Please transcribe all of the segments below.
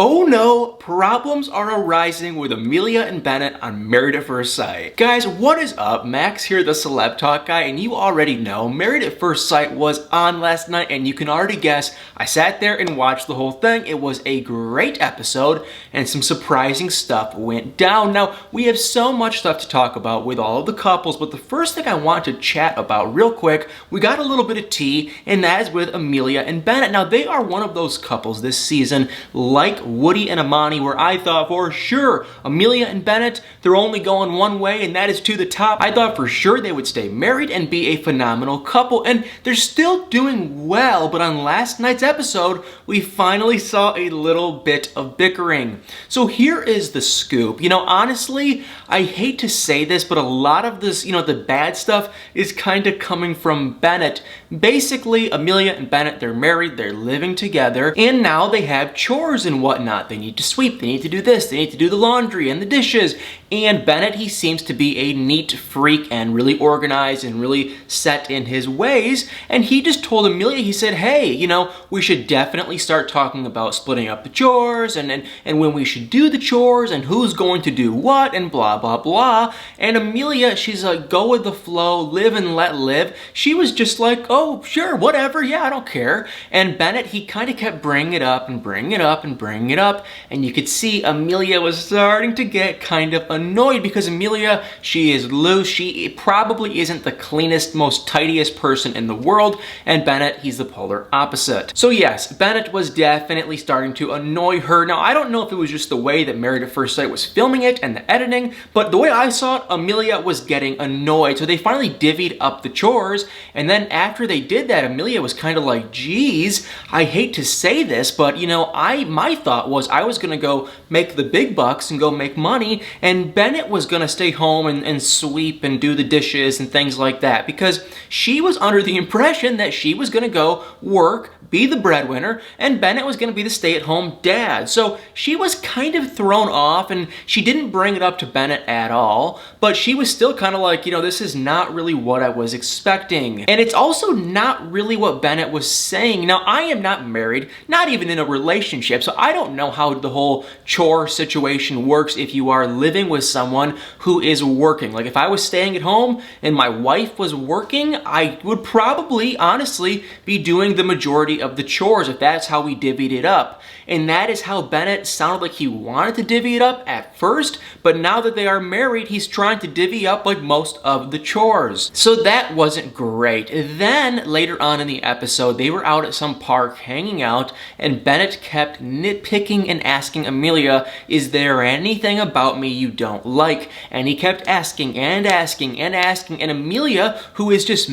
Oh no, problems are arising with Amelia and Bennett on Married at First Sight. Guys, what is up? Max here, the Celeb Talk guy, and you already know Married at First Sight was on last night, and you can already guess, I sat there and watched the whole thing. It was a great episode, and some surprising stuff went down. Now, we have so much stuff to talk about with all of the couples, but the first thing I want to chat about real quick, we got a little bit of tea, and that is with Amelia and Bennett. Now, they are one of those couples this season, like Woody and Amani, where I thought for sure Amelia and Bennett, they're only going one way, and that is to the top. I thought for sure they would stay married and be a phenomenal couple, and they're still doing well, but on last night's episode, we finally saw a little bit of bickering. So here is the scoop. You know, honestly, I hate to say this, but a lot of this, the bad stuff is kind of coming from Bennett. Basically, Amelia and Bennett, they're married, they're living together, and now they have chores and whatnot. They need to sweep, they need to do this, they need to do the laundry and the dishes. And Bennett, he seems to be a neat freak and really organized and really set in his ways. And he just told Amelia, he said, hey, we should definitely start talking about splitting up the chores and when we should do the chores and who's going to do what and blah, blah, blah. And Amelia, she's like, go with the flow, live and let live. She was just like, oh, sure, whatever, yeah, I don't care. And Bennett, he kind of kept bringing it up and bringing it up and bringing it up. And you could see Amelia was starting to get kind of annoyed because Amelia, she is loose. She probably isn't the cleanest, most tidiest person in the world. And Bennett, he's the polar opposite. So yes, Bennett was definitely starting to annoy her. Now, I don't know if it was just the way that Married at First Sight was filming it and the editing, but the way I saw it, Amelia was getting annoyed. So they finally divvied up the chores. And then after they did that, Amelia was kind of like, geez, I hate to say this, but my thought was I was gonna go make the big bucks and go make money, and Bennett was gonna stay home and sweep and do the dishes and things like that, because she was under the impression that she was gonna go work, be the breadwinner, and Bennett was gonna be the stay-at-home dad. So she was kind of thrown off, and she didn't bring it up to Bennett at all, but she was still kind of like, this is not really what I was expecting. And it's also not really what Bennett was saying. Now, I am not married, not even in a relationship, so I don't know how the whole chore situation works if you are living with someone who is working. Like if I was staying at home and my wife was working, I would probably, honestly, be doing the majority of the chores if that's how we divvied it up. And that is how Bennett sounded like he wanted to divvy it up at first, but now that they are married, he's trying to divvy up like most of the chores. So that wasn't great. Then later on in the episode, they were out at some park hanging out, and Bennett kept nitpicking and asking Amelia, is there anything about me you don't like? And he kept asking and asking and asking, and Amelia, who is just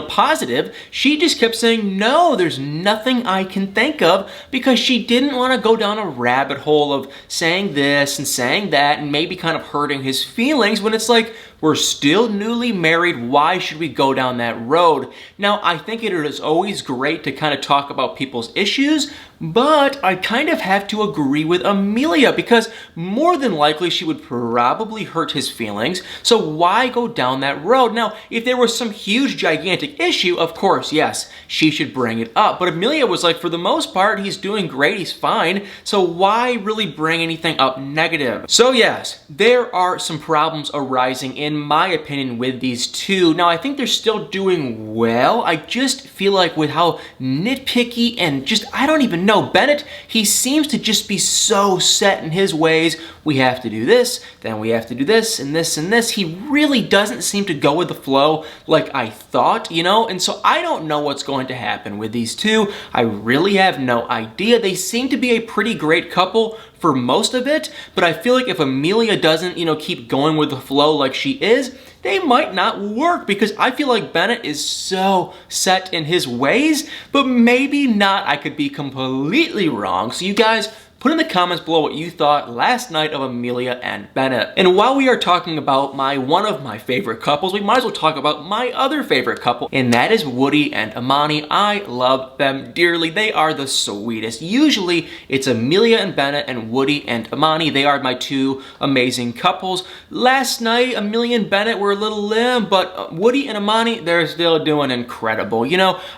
positive, she just kept saying, no, there's nothing I can think of, because she didn't want to go down a rabbit hole of saying this and saying that and maybe kind of hurting his feelings when it's like, we're still newly married, why should we go down that road? Now, I think it is always great to kind of talk about people's issues, but I kind of have to agree with Amelia because more than likely she would probably hurt his feelings, so why go down that road? Now, if there was some huge, gigantic issue, of course, yes, she should bring it up, but Amelia was like, for the most part, he's doing great, he's fine, so why really bring anything up negative? So yes, there are some problems arising in my opinion with these two. Now, I think they're still doing well. I just feel like with how nitpicky and I don't even know, Bennett, he seems to just be so set in his ways. We have to do this, then we have to do this and this and this. He really doesn't seem to go with the flow like I thought, and so I don't know what's going to happen with these two. I really have no idea. They seem to be a pretty great couple for most of it, but I feel like if Amelia doesn't, keep going with the flow like she is, they might not work because I feel like Bennett is so set in his ways, but maybe not. I could be completely wrong. So you guys, put in the comments below what you thought last night of Amelia and Bennett. And while we are talking about one of my favorite couples, we might as well talk about my other favorite couple, and that is Woody and Amani. I love them dearly. They are the sweetest. Usually, it's Amelia and Bennett and Woody and Amani. They are my two amazing couples. Last night, Amelia and Bennett were a little limp, but Woody and Amani, they're still doing incredible.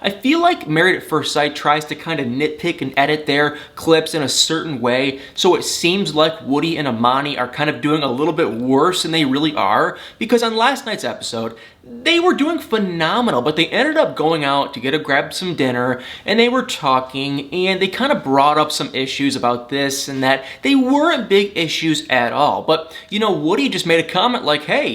I feel like Married at First Sight tries to kind of nitpick and edit their clips in a certain certain way, so it seems like Woody and Amani are kind of doing a little bit worse than they really are, because on last night's episode, they were doing phenomenal, but they ended up going out to grab some dinner, and they were talking, and they kind of brought up some issues about this and that. They weren't big issues at all, but, Woody just made a comment like, hey,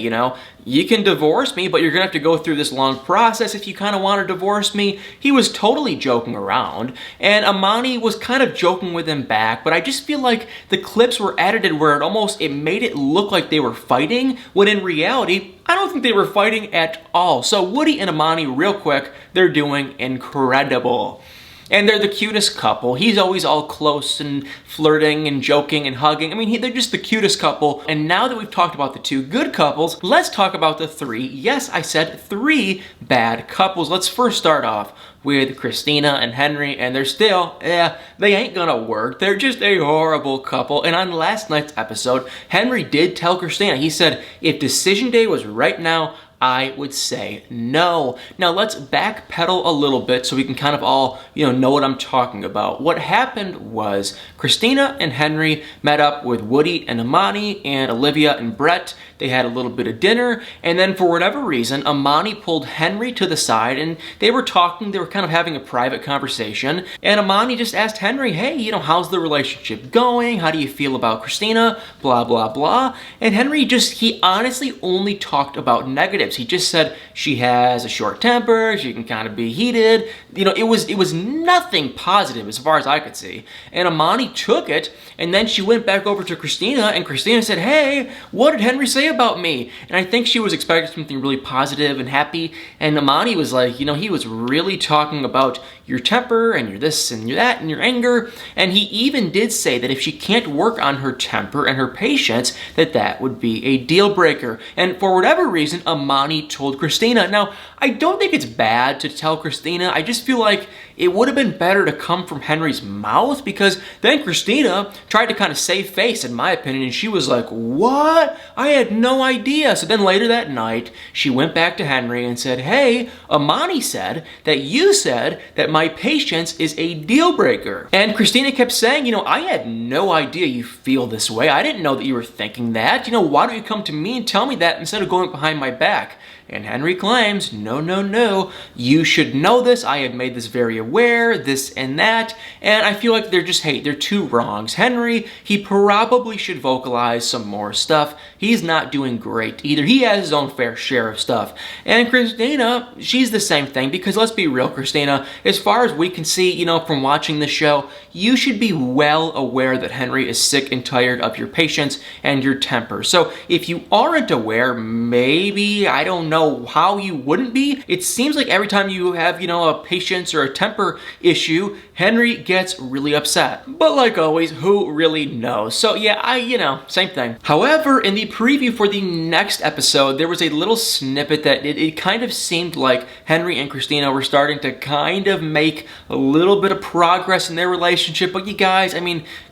you can divorce me, but you're gonna have to go through this long process if you kind of want to divorce me. He was totally joking around, and Amani was kind of joking with him back, but I just feel like the clips were edited where it made it look like they were fighting, when in reality, I don't think they were fighting at all. So Woody and Amani, real quick, they're doing incredible. And they're the cutest couple. He's always all close and flirting and joking and hugging. I mean, they're just the cutest couple. And now that we've talked about the two good couples, let's talk about the three, yes, I said 3 bad couples. Let's first start off with Christina and Henry, and they're still, they ain't gonna work. They're just a horrible couple. And on last night's episode, Henry did tell Christina, he said, if decision day was right now, I would say no. Now let's backpedal a little bit so we can kind of all, know what I'm talking about. What happened was Christina and Henry met up with Woody and Amani and Olivia and Brett. They had a little bit of dinner, and then for whatever reason, Amani pulled Henry to the side, and they were talking, they were kind of having a private conversation, and Amani just asked Henry, hey, how's the relationship going? How do you feel about Christina? Blah, blah, blah. And Henry he honestly only talked about negatives. He just said she has a short temper, she can kind of be heated. It was nothing positive as far as I could see. And Amani took it, and then she went back over to Christina, and Christina said, hey, what did Henry say about me? And I think she was expecting something really positive and happy, and Amani was like, he was really talking about your temper and your this and your that and your anger, and he even did say that if she can't work on her temper and her patience, that would be a deal breaker. And for whatever reason, Amani told Christina. Now, I don't think it's bad to tell Christina. I just feel like it would have been better to come from Henry's mouth, because then Christina tried to kind of save face, in my opinion, and she was like, what? I had no idea. So then later that night, she went back to Henry and said, hey, Amani said that you said that my patience is a deal breaker. And Christina kept saying, I had no idea you feel this way. I didn't know that you were thinking that. Why don't you come to me and tell me that instead of going behind my back? And Henry claims, no, you should know this. I have made this very aware, this and that. And I feel like they're two wrongs. Henry, he probably should vocalize some more stuff. He's not doing great either. He has his own fair share of stuff. And Christina, she's the same thing, because let's be real, Christina, as far as we can see, from watching the show, you should be well aware that Henry is sick and tired of your patience and your temper. So if you aren't aware, maybe, I don't know how you wouldn't be. It seems like every time you have, a patience or a temper issue, Henry gets really upset. But like always, who really knows? So yeah, same thing. However, in the preview for the next episode, there was a little snippet that it kind of seemed like Henry and Christina were starting to kind of make a little bit of progress in their relationship. But you guys,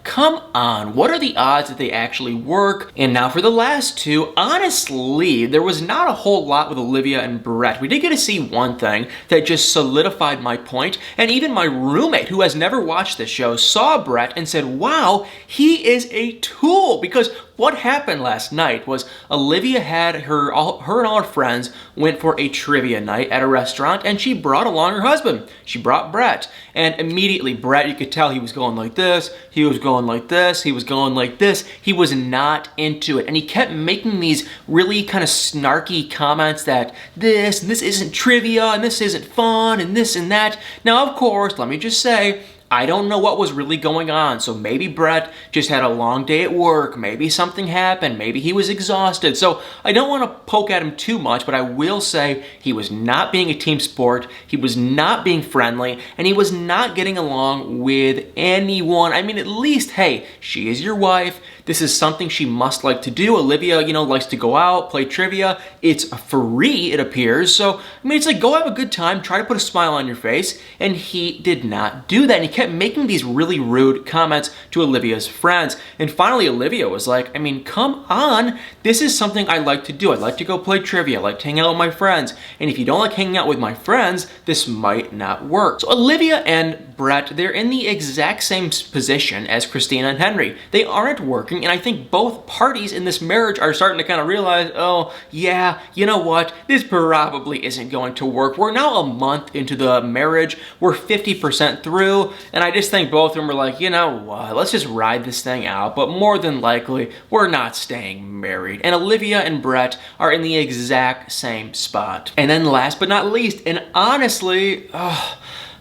come on, what are the odds that they actually work? And now for the last two, honestly, there was not a whole lot with Olivia and Brett. We did get to see one thing that just solidified my point, and even my roommate, who has never watched this show, saw Brett and said, wow, he is a tool, because what happened last night was Olivia had her and all her friends went for a trivia night at a restaurant, and she brought along her husband. She brought Brett, and immediately Brett, you could tell he was going like this, he was going like this, he was going like this. He was not into it, and he kept making these really kind of snarky comments that this isn't trivia, and this isn't fun, and this and that. Now, of course, let me just say, I don't know what was really going on, so maybe Brett just had a long day at work, maybe something happened, maybe he was exhausted, so I don't want to poke at him too much, but I will say he was not being a team sport, he was not being friendly, and he was not getting along with anyone. At least, hey, she is your wife, this is something she must like to do. Olivia, likes to go out, play trivia, it's free, it appears, so, it's like, go have a good time, try to put a smile on your face, and he did not do that, and he kept kept making these really rude comments to Olivia's friends. And finally, Olivia was like, I mean, come on. This is something I like to do. I like to go play trivia. I like to hang out with my friends. And if you don't like hanging out with my friends, this might not work. So Olivia and Brett, they're in the exact same position as Christina and Henry. They aren't working, and I think both parties in this marriage are starting to kind of realize, oh, yeah, you know what? This probably isn't going to work. We're now a month into the marriage. We're 50% through, and I just think both of them are like, you know what? Let's just ride this thing out, but more than likely, we're not staying married. And Olivia and Brett are in the exact same spot. And then last but not least, and honestly,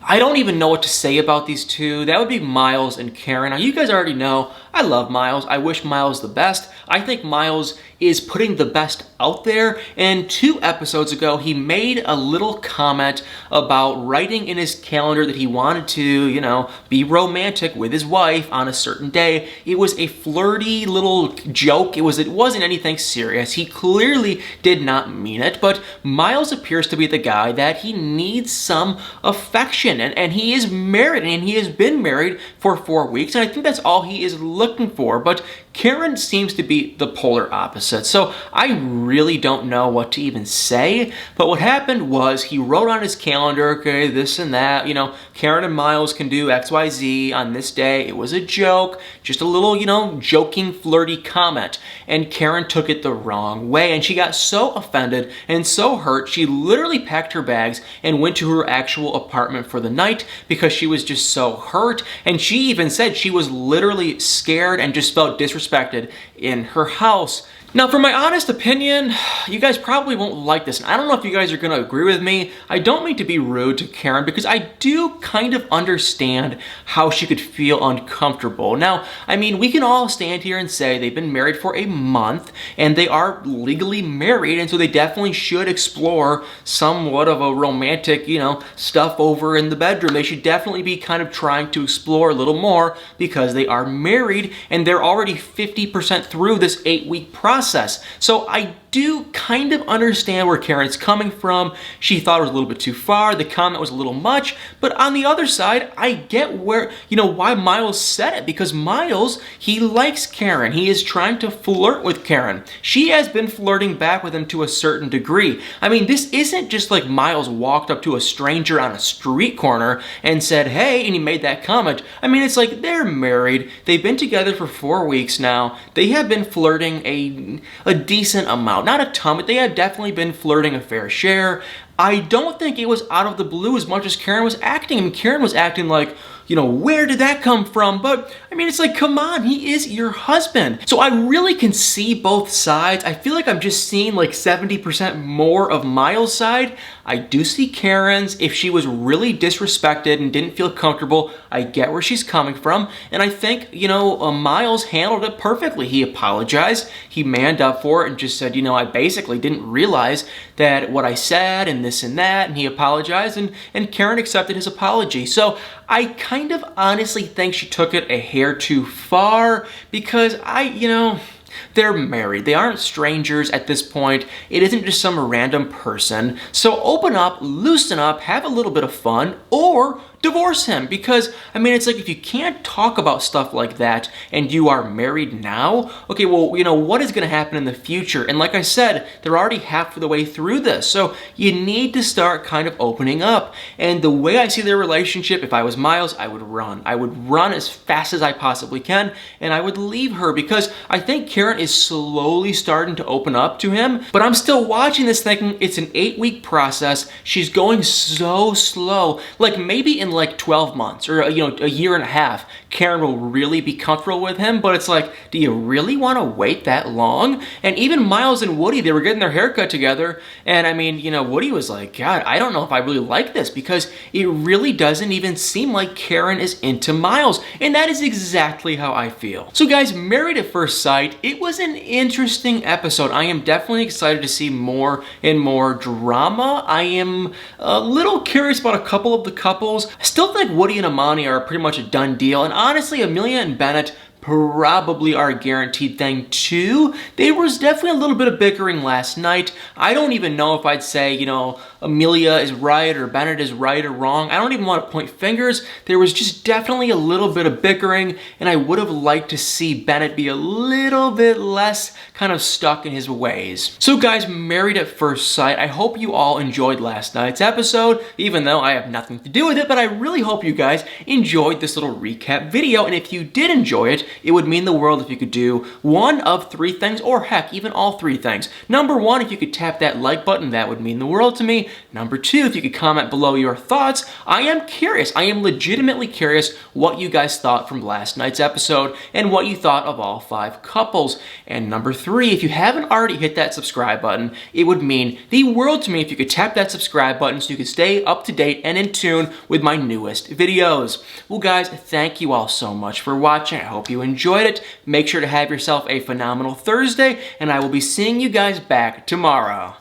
I don't even know what to say about these two. That would be Miles and Karen. Now, you guys already know I love Miles. I wish Miles the best. I think Miles is putting the best out there. And 2 episodes ago, he made a little comment about writing in his calendar that he wanted to, you know, be romantic with his wife on a certain day. It was a flirty little joke. It wasn't anything serious. He clearly did not mean it, but Miles appears to be the guy that he needs some affection, and he is married, and he has been married for 4 weeks, and I think that's all he is looking for. But Karen seems to be the polar opposite, so I really don't know what to even say. But what happened was he wrote on his calendar, okay, this and that, you know, Karen and Miles can do XYZ on this day. It was a joke, just a little, you know, joking, flirty comment. And Karen took it the wrong way, and she got so offended and so hurt, she literally packed her bags and went to her actual apartment for the night because she was just so hurt. And she even said she was literally scared and just felt disrespected in her house. Now, for my honest opinion, you guys probably won't like this, and I don't know if you guys are going to agree with me. I don't mean to be rude to Karen, because I do kind of understand how she could feel uncomfortable. Now, I mean, we can all stand here and say they've been married for a month, and they are legally married, and so they definitely should explore somewhat of a romantic, you know, stuff over in the bedroom. They should definitely be kind of trying to explore a little more because they are married, and they're already 50% through this 8-week process. So I do kind of understand where Karen's coming from. She thought it was a little bit too far. The comment was a little much. But on the other side, I get where, you know, why Miles said it. Because Miles, he likes Karen. He is trying to flirt with Karen. She has been flirting back with him to a certain degree. I mean, this isn't just like Miles walked up to a stranger on a street corner and said, hey, and he made that comment. I mean, it's like they're married. They've been together for 4 weeks now. They have been flirting a decent amount. Not a ton, but they have definitely been flirting a fair share. I don't think it was out of the blue as much as Karen was acting. I mean, Karen was acting like, you know, where did that come from? But, I mean, it's like, come on, he is your husband. So I really can see both sides. I feel like I'm just seeing like 70% more of Miles' side. I do see Karen's. If she was really disrespected and didn't feel comfortable, I get where she's coming from. And I think, you know, Miles handled it perfectly. He apologized. He manned up for it and just said, you know, I basically didn't realize that what I said and this and that, and he apologized, and Karen accepted his apology. So I kind of honestly think she took it a hair too far, because you know, they're married. They aren't strangers at this point. It isn't just some random person. So open up, loosen up, have a little bit of fun, or divorce him. Because, I mean, it's like, if you can't talk about stuff like that and you are married now, okay, well, you know, what is going to happen in the future? And like I said, they're already half of the way through this. So you need to start kind of opening up. And the way I see their relationship, if I was Miles, I would run. I would run as fast as I possibly can, and I would leave her, because I think Karen is slowly starting to open up to him. But I'm still watching this thinking it's an 8-week process. She's going so slow. Like, maybe in like 12 months or, you know, a year and a half, Karen will really be comfortable with him. But it's like, do you really want to wait that long? And even Miles and Woody, they were getting their haircut together, and I mean, you know, Woody was like, God, I don't know if I really like this, because it really doesn't even seem like Karen is into Miles. And that is exactly how I feel. So guys, Married at First Sight, it was an interesting episode. I am definitely excited to see more and more drama. I am a little curious about a couple of the couples. I still think Woody and Amani are pretty much a done deal, and honestly, Amelia and Bennett probably are a guaranteed thing too. There was definitely a little bit of bickering last night. I don't even know if I'd say, you know, Amelia is right or Bennett is right or wrong. I don't even want to point fingers. There was just definitely a little bit of bickering, and I would have liked to see Bennett be a little bit less kind of stuck in his ways. So guys, Married at First Sight, I hope you all enjoyed last night's episode, even though I have nothing to do with it, but I really hope you guys enjoyed this little recap video, and if you did enjoy it, it would mean the world if you could do one of 3 things, or heck, even all 3 things. Number 1, if you could tap that like button, that would mean the world to me. Number 2, if you could comment below your thoughts. I am curious, I am legitimately curious what you guys thought from last night's episode, and what you thought of all 5 couples. And number 3, if you haven't already hit that subscribe button, it would mean the world to me if you could tap that subscribe button so you could stay up to date and in tune with my newest videos. Well guys, thank you all so much for watching. I hope you enjoyed it. Make sure to have yourself a phenomenal Thursday, and I will be seeing you guys back tomorrow.